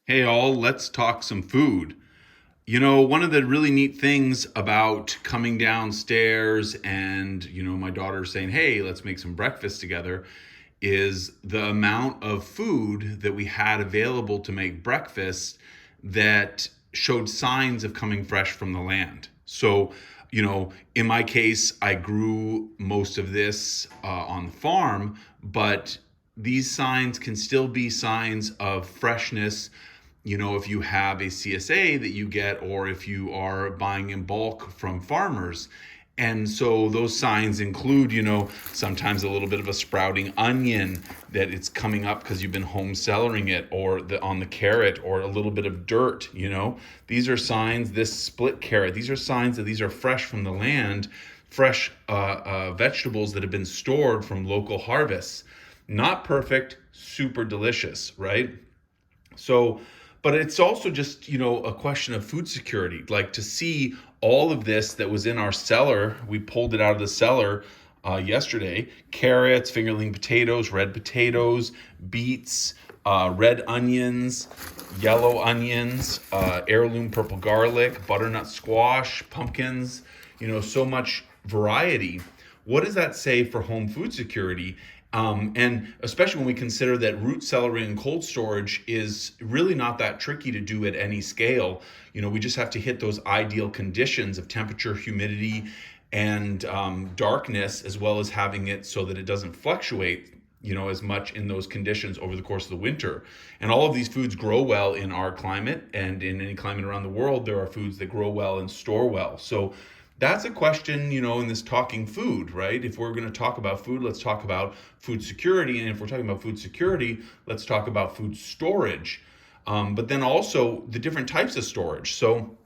Hey, all, let's talk some food. One of the really neat things about coming downstairs and, my daughter saying, hey, let's make some breakfast together is the amount of food that we had available to make breakfast that showed signs of coming fresh from the land. So, in my case, I grew most of this on the farm, but these signs can still be signs of freshness. If you have a CSA that you get, or if you are buying in bulk from farmers. And so those signs include, sometimes a little bit of a sprouting onion that it's coming up because you've been home cellaring it, or on the carrot, or a little bit of dirt. These are signs, this split carrot, these are signs that these are fresh from the land, fresh vegetables that have been stored from local harvests. Not perfect, super delicious, right? So, but it's also just, a question of food security. Like, to see all of this that was in our cellar, we pulled it out of the cellar yesterday: carrots, fingerling potatoes, red potatoes, beets, red onions, yellow onions, heirloom purple garlic, butternut squash, pumpkins, so much variety. What does that say for home food security? And especially when we consider that root celery and cold storage is really not that tricky to do at any scale. We just have to hit those ideal conditions of temperature, humidity, and darkness, as well as having it so that it doesn't fluctuate, as much in those conditions over the course of the winter. And all of these foods grow well in our climate, and in any climate around the world, there are foods that grow well and store well. So that's a question, in this talking food, right? If we're going to talk about food, let's talk about food security. And if we're talking about food security, let's talk about food storage. But then also the different types of storage. So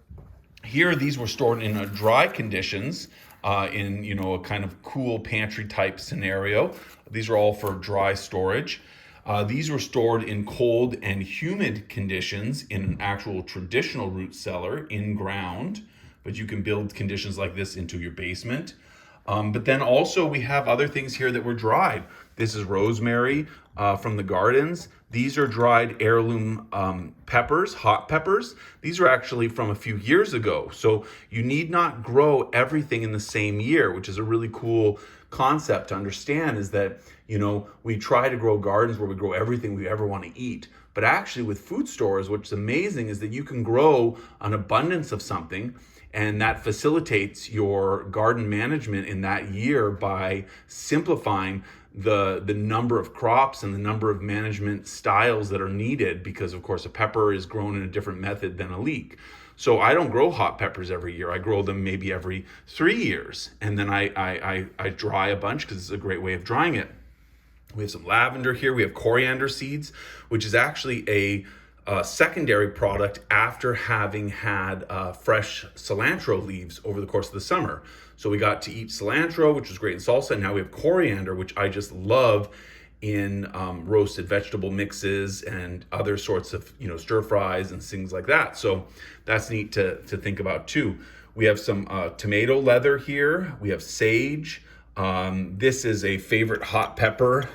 here, these were stored in dry conditions, in, a kind of cool pantry type scenario. These are all for dry storage. These were stored in cold and humid conditions in an actual traditional root cellar in ground, but you can build conditions like this into your basement. But then also we have other things here that were dried. This is rosemary from the gardens. These are dried heirloom peppers, hot peppers. These are actually from a few years ago. So you need not grow everything in the same year, which is a really cool concept to understand, is that, we try to grow gardens where we grow everything we ever want to eat. But actually with food stores, what's amazing is that you can grow an abundance of something, and that facilitates your garden management in that year by simplifying the number of crops and the number of management styles that are needed, because of course a pepper is grown in a different method than a leek. So I don't grow hot peppers every year. I grow them maybe every 3 years, and then I dry a bunch because it's a great way of drying it. We have some lavender here. We have coriander seeds, which is actually a secondary product after having had fresh cilantro leaves over the course of the summer. So we got to eat cilantro, which was great in salsa, and now we have coriander, which I just love in roasted vegetable mixes and other sorts of stir fries and things like that. So that's neat to think about too. We have some tomato leather here. We have sage. This is a favorite hot pepper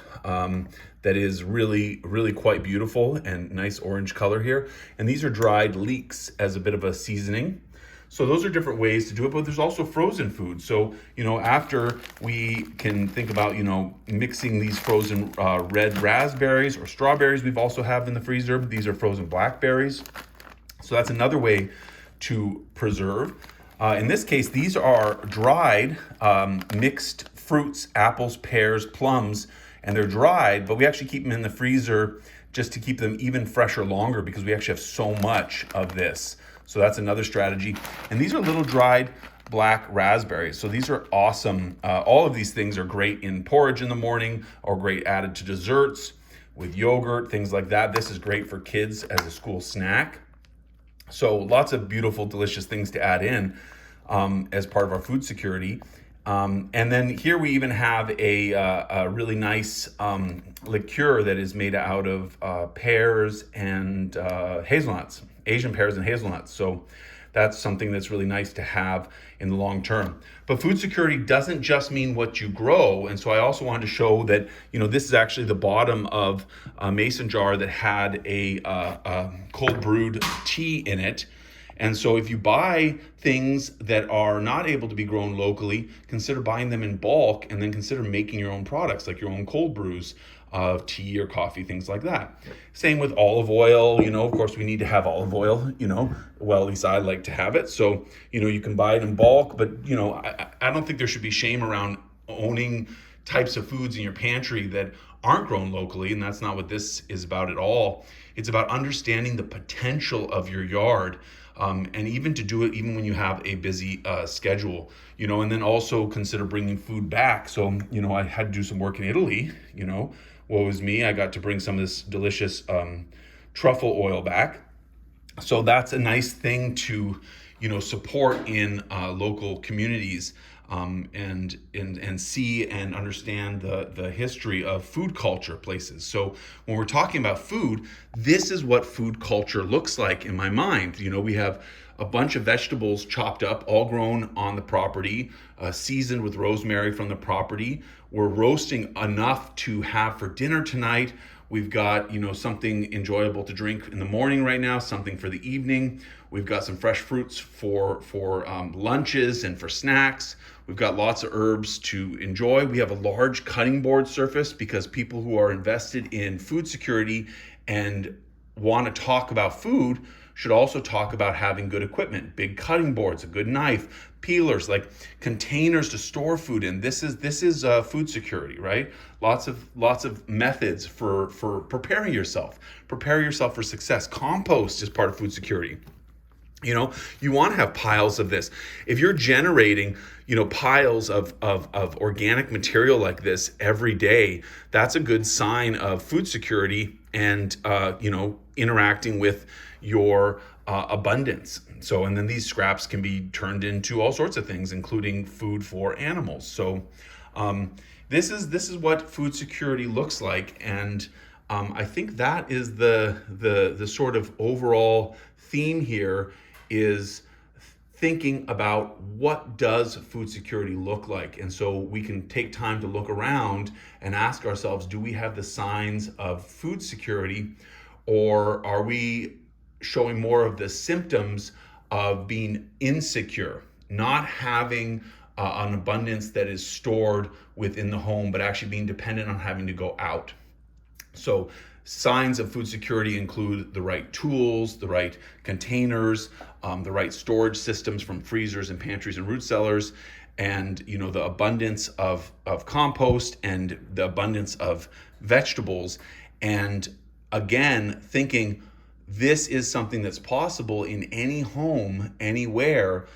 that is really, really quite beautiful and nice orange color here. And these are dried leeks as a bit of a seasoning. So those are different ways to do it, but there's also frozen food. So, after we can think about, mixing these frozen red raspberries or strawberries we've also have in the freezer. These are frozen blackberries. So that's another way to preserve. In this case, these are dried mixed fruits: apples, pears, plums, and they're dried, but we actually keep them in the freezer just to keep them even fresher longer, because we actually have so much of this. So that's another strategy. And these are little dried black raspberries. So these are awesome. All of these things are great in porridge in the morning, or great added to desserts with yogurt, things like that. This is great for kids as a school snack. So lots of beautiful, delicious things to add in as part of our food security. And then here we even have a really nice liqueur that is made out of pears and hazelnuts, Asian pears and hazelnuts. So that's something that's really nice to have in the long term. But food security doesn't just mean what you grow. And so I also wanted to show that, this is actually the bottom of a mason jar that had a cold brewed tea in it. And so if you buy things that are not able to be grown locally, consider buying them in bulk, and then consider making your own products, like your own cold brews of tea or coffee, things like that. Same with olive oil. Of course, we need to have olive oil, well, at least I like to have it. So, you can buy it in bulk, but, I don't think there should be shame around owning types of foods in your pantry that aren't grown locally, and that's not what this is about at all. It's about understanding the potential of your yard, and even to do it even when you have a busy schedule, and then also consider bringing food back. So, I had to do some work in Italy, woe is me. I got to bring some of this delicious truffle oil back. So that's a nice thing to, support in local communities, and see and understand the history of food culture places. So when we're talking about food, this is what food culture looks like in my mind. We have a bunch of vegetables chopped up, all grown on the property, seasoned with rosemary from the property. We're roasting enough to have for dinner tonight. We've got, something enjoyable to drink in the morning right now, something for the evening. We've got some fresh fruits for lunches and for snacks. We've got lots of herbs to enjoy. We have a large cutting board surface because people who are invested in food security and want to talk about food should also talk about having good equipment, big cutting boards, a good knife, peelers, like containers to store food in. This is food security, right? Lots of methods for preparing yourself. Prepare yourself for success. Compost is part of food security. You want to have piles of this. If you're generating, piles of organic material like this every day, that's a good sign of food security and, interacting with your abundance. So, and then these scraps can be turned into all sorts of things, including food for animals. So, this is what food security looks like, and I think that is the sort of overall theme here is thinking about what does food security look like. And so we can take time to look around and ask ourselves, do we have the signs of food security, or are we showing more of the symptoms of being insecure, not having an abundance that is stored within the home, but actually being dependent on having to go out? So signs of food security include the right tools, the right containers, the right storage systems from freezers and pantries and root cellars, and the abundance of compost and the abundance of vegetables. And again, thinking this is something that's possible in any home, anywhere,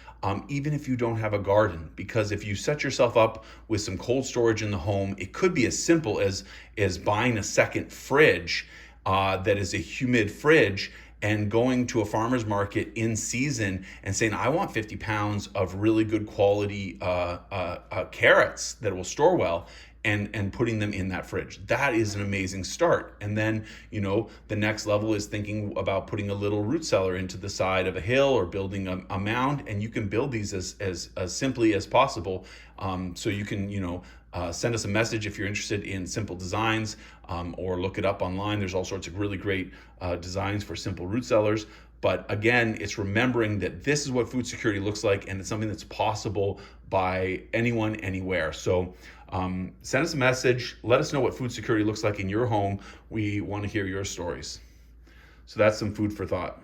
even if you don't have a garden. Because if you set yourself up with some cold storage in the home, it could be as simple as buying a second fridge that is a humid fridge, and going to a farmer's market in season and saying, I want 50 pounds of really good quality carrots that will store well, and putting them in that fridge. That is an amazing start. And then, the next level is thinking about putting a little root cellar into the side of a hill or building a mound, and you can build these as simply as possible. So you can, send us a message if you're interested in simple designs, or look it up online. There's all sorts of really great designs for simple root cellars. But again, it's remembering that this is what food security looks like, and it's something that's possible by anyone, anywhere. So send us a message. Let us know what food security looks like in your home. We want to hear your stories. So that's some food for thought.